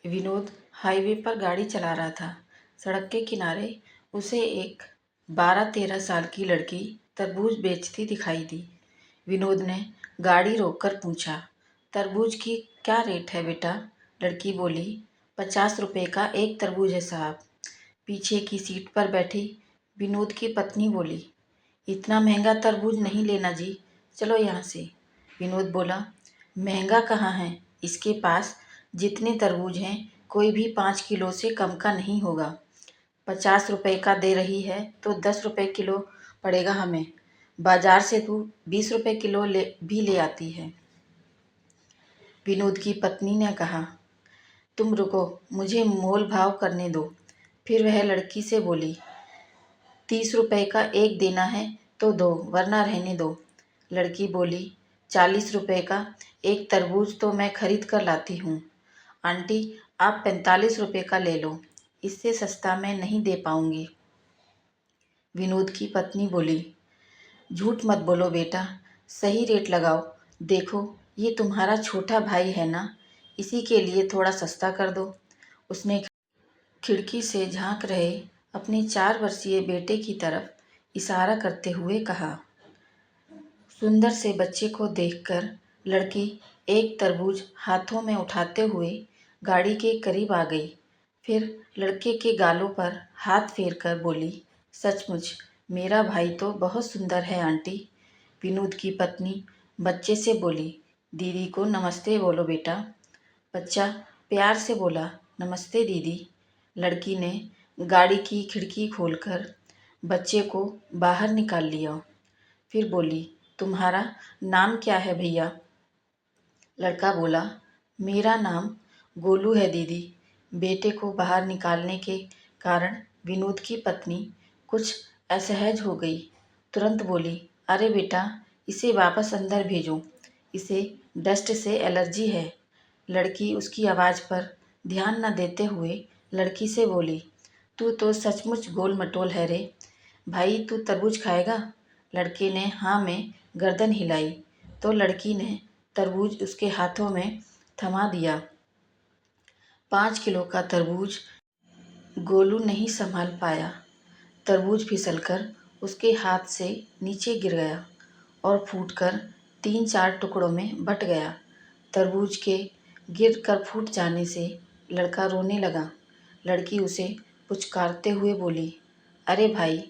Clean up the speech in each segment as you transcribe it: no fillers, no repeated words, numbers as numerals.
Vinod highway पर गाड़ी चला रहा था। सड़क के किनारे उसे एक 12-13 साल की लड़की तरबूज बेचती दिखाई दी। विनोद ने गाड़ी रोककर पूछा, तरबूज की क्या रेट है बेटा? लड़की बोली, 50 रुपये का एक तरबूज है साहब। पीछे की सीट पर बैठी विनोद की पत्नी बोली, इतना महंगा तरबूज नहीं लेना जी, चलो यहाँ से। विनोद बोला, महंगा कहाँ है, इसके पास जितने तरबूज हैं कोई भी 5 किलो से कम का नहीं होगा। 50 रुपये का दे रही है तो 10 रुपये किलो पड़ेगा हमें। बाजार से तू 20 रुपये किलो भी ले आती है। विनोद की पत्नी ने कहा, तुम रुको, मुझे मोल भाव करने दो। फिर वह लड़की से बोली, 30 रुपये का एक देना है तो दो, वरना रहने दो। लड़की बोली, 40 रुपये का एक तरबूज तो मैं खरीद कर लाती हूँ। आंटी, आप 45 रुपये का ले लो, इससे सस्ता मैं नहीं दे पाऊंगी। विनोद की पत्नी बोली, झूठ मत बोलो बेटा, सही रेट लगाओ। देखो, ये तुम्हारा छोटा भाई है ना, इसी के लिए थोड़ा सस्ता कर दो। उसने खिड़की से झांक रहे अपने 4 वर्षीय बेटे की तरफ इशारा करते हुए कहा। सुंदर से बच्चे को देखकर लड़की एक तरबूज हाथों में उठाते हुए गाड़ी के करीब आ गई। फिर लड़के के गालों पर हाथ फेरकर बोली, सचमुच मेरा भाई तो बहुत सुंदर है आंटी। विनोद की पत्नी बच्चे से बोली, दीदी को नमस्ते बोलो बेटा। बच्चा प्यार से बोला, नमस्ते दीदी। लड़की ने गाड़ी की खिड़की खोलकर बच्चे को बाहर निकाल लिया। फिर बोली, तुम्हारा नाम क्या है भैया? लड़का बोला, मेरा नाम गोलू है दीदी। बेटे को बाहर निकालने के कारण विनोद की पत्नी कुछ असहज हो गई। तुरंत बोली, अरे बेटा, इसे वापस अंदर भेजो, इसे डस्ट से एलर्जी है। लड़की उसकी आवाज़ पर ध्यान न देते हुए लड़की से बोली, तू तो सचमुच गोल मटोल है रे। भाई, तू तरबूज खाएगा? लड़के ने हाँ में गर्दन हिलाई तो लड़की ने तरबूज उसके हाथों में थमा दिया। 5 किलो का तरबूज गोलू नहीं संभाल पाया। तरबूज फिसलकर उसके हाथ से नीचे गिर गया और फूटकर 3-4 टुकड़ों में बट गया। तरबूज के गिर कर फूट जाने से लड़का रोने लगा। लड़की उसे पुचकारते हुए बोली, अरे भाई,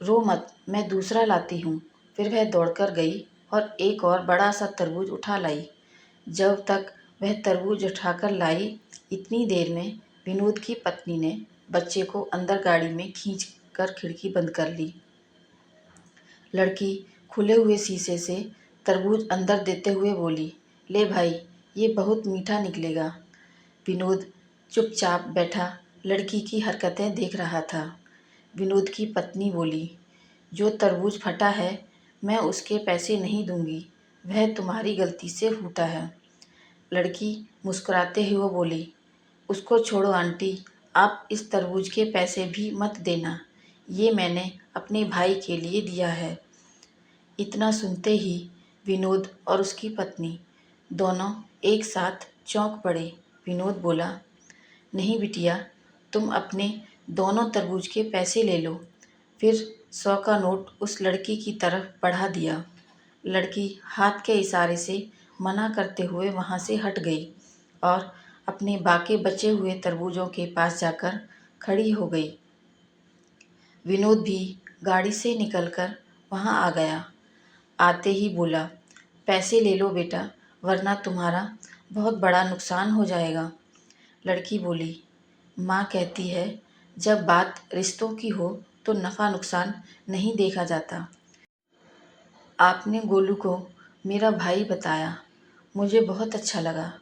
रो मत, मैं दूसरा लाती हूँ। फिर वह दौड़कर गई और एक और बड़ा सा तरबूज उठा लाई। जब तक वह तरबूज उठाकर लाई, इतनी देर में विनोद की पत्नी ने बच्चे को अंदर गाड़ी में खींच कर खिड़की बंद कर ली। लड़की खुले हुए शीशे से तरबूज अंदर देते हुए बोली, ले भाई, ये बहुत मीठा निकलेगा। विनोद चुपचाप बैठा लड़की की हरकतें देख रहा था। विनोद की पत्नी बोली, जो तरबूज फटा है मैं उसके पैसे नहीं दूंगी, वह तुम्हारी गलती से फूटा है। लड़की मुस्कुराते हुए बोली, उसको छोड़ो आंटी, आप इस तरबूज के पैसे भी मत देना, ये मैंने अपने भाई के लिए दिया है। इतना सुनते ही विनोद और उसकी पत्नी दोनों एक साथ चौंक पड़े। विनोद बोला, नहीं बिटिया, तुम अपने दोनों तरबूज के पैसे ले लो। फिर 100 का नोट उस लड़की की तरफ बढ़ा दिया। लड़की हाथ के इशारे से मना करते हुए वहाँ से हट गई और अपने बाकी बचे हुए तरबूजों के पास जाकर खड़ी हो गई। विनोद भी गाड़ी से निकलकर वहाँ आ गया। आते ही बोला, पैसे ले लो बेटा, वरना तुम्हारा बहुत बड़ा नुकसान हो जाएगा। लड़की बोली, माँ कहती है जब बात रिश्तों की हो तो नफ़ा नुकसान नहीं देखा जाता। आपने गोलू को मेरा भाई बताया, मुझे बहुत अच्छा लगा।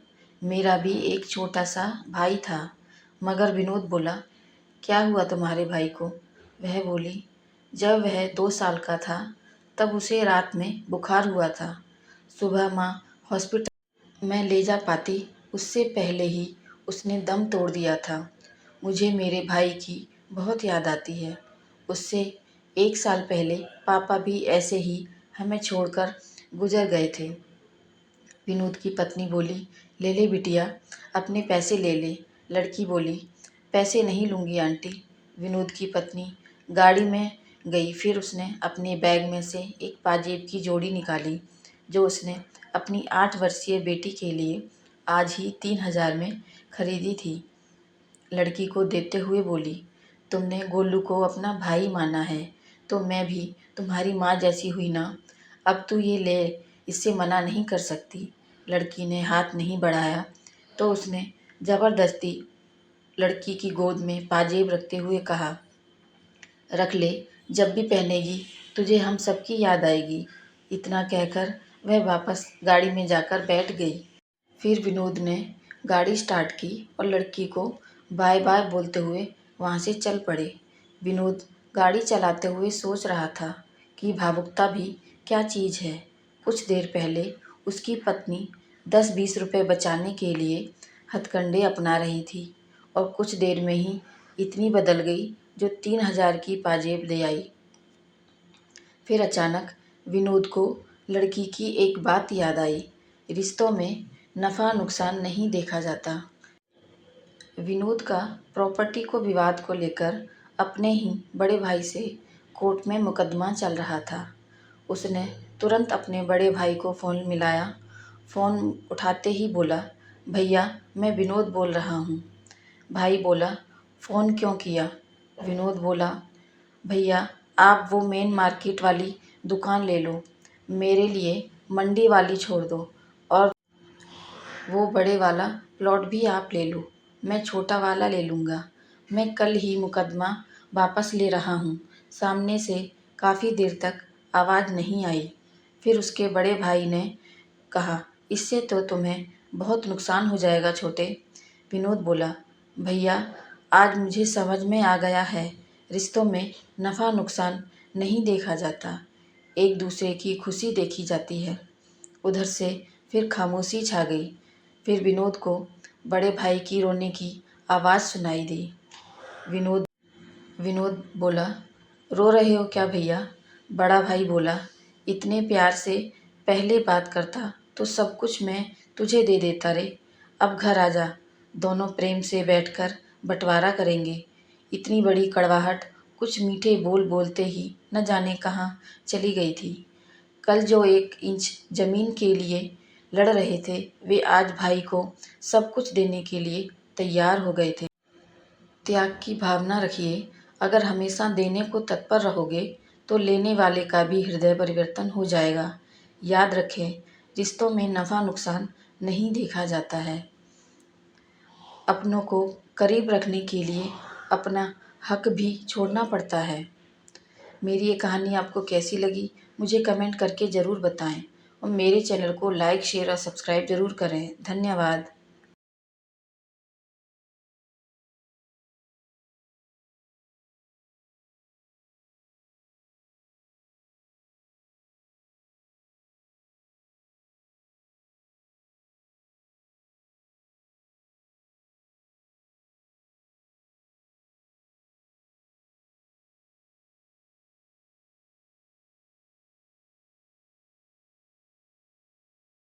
मेरा भी एक छोटा सा भाई था। मगर विनोद बोला, क्या हुआ तुम्हारे भाई को? वह बोली, जब वह 2 साल का था तब उसे रात में बुखार हुआ था। सुबह माँ हॉस्पिटल में ले जा पाती उससे पहले ही उसने दम तोड़ दिया था। मुझे मेरे भाई की बहुत याद आती है। उससे 1 साल पहले पापा भी ऐसे ही हमें छोड़कर गुजर गए थे। विनोद की पत्नी बोली, ले ले बिटिया, अपने पैसे ले ले। लड़की बोली, पैसे नहीं लूँगी आंटी। विनोद की पत्नी गाड़ी में गई। फिर उसने अपने बैग में से एक पाजेब की जोड़ी निकाली जो उसने अपनी 8 वर्षीय बेटी के लिए आज ही 3,000 में खरीदी थी। लड़की को देते हुए बोली, तुमने गोलू को अपना भाई माना है तो मैं भी तुम्हारी माँ जैसी हुई ना। अब तू ये ले, इससे मना नहीं कर सकती। लड़की ने हाथ नहीं बढ़ाया तो उसने ज़बरदस्ती लड़की की गोद में पाजेब रखते हुए कहा, रख ले, जब भी पहनेगी तुझे हम सबकी याद आएगी। इतना कहकर वह वापस गाड़ी में जाकर बैठ गई। फिर विनोद ने गाड़ी स्टार्ट की और लड़की को बाय बाय बोलते हुए वहाँ से चल पड़े। विनोद गाड़ी चलाते हुए सोच रहा था कि भावुकता भी क्या चीज़ है। कुछ देर पहले उसकी पत्नी 10-20 रुपए बचाने के लिए हथकंडे अपना रही थी और कुछ देर में ही इतनी बदल गई जो 3,000 की पाजेब ले आई। फिर अचानक विनोद को लड़की की एक बात याद आई, रिश्तों में नफ़ा नुकसान नहीं देखा जाता। विनोद का प्रॉपर्टी को विवाद को लेकर अपने ही बड़े भाई से कोर्ट में मुकदमा चल रहा था। उसने तुरंत अपने बड़े भाई को फ़ोन मिलाया। फ़ोन उठाते ही बोला, भैया मैं विनोद बोल रहा हूँ। भाई बोला, फ़ोन क्यों किया? विनोद बोला, भैया आप वो मेन मार्केट वाली दुकान ले लो, मेरे लिए मंडी वाली छोड़ दो और वो बड़े वाला प्लॉट भी आप ले लो, मैं छोटा वाला ले लूँगा। मैं कल ही मुकदमा वापस ले रहा हूँ। सामने से काफ़ी देर तक आवाज़ नहीं आई। फिर उसके बड़े भाई ने कहा, इससे तो तुम्हें बहुत नुकसान हो जाएगा छोटे। विनोद बोला, भैया आज मुझे समझ में आ गया है, रिश्तों में नफ़ा नुकसान नहीं देखा जाता, एक दूसरे की खुशी देखी जाती है। उधर से फिर खामोशी छा गई। फिर विनोद को बड़े भाई की रोने की आवाज़ सुनाई दी। विनोद विनोद बोला, रो रहे हो क्या भैया? बड़ा भाई बोला, इतने प्यार से पहले बात करता तो सब कुछ मैं तुझे दे देता रे। अब घर आ जा, दोनों प्रेम से बैठकर बंटवारा करेंगे। इतनी बड़ी कड़वाहट कुछ मीठे बोल बोलते ही न जाने कहाँ चली गई थी। कल जो 1 इंच ज़मीन के लिए लड़ रहे थे वे आज भाई को सब कुछ देने के लिए तैयार हो गए थे। त्याग की भावना रखिए। अगर हमेशा देने को तत्पर रहोगे तो लेने वाले का भी हृदय परिवर्तन हो जाएगा। याद रखें, रिश्तों में नफ़ा नुकसान नहीं देखा जाता है। अपनों को करीब रखने के लिए अपना हक भी छोड़ना पड़ता है। मेरी ये कहानी आपको कैसी लगी मुझे कमेंट करके ज़रूर बताएं और मेरे चैनल को लाइक शेयर और सब्सक्राइब ज़रूर करें। धन्यवाद।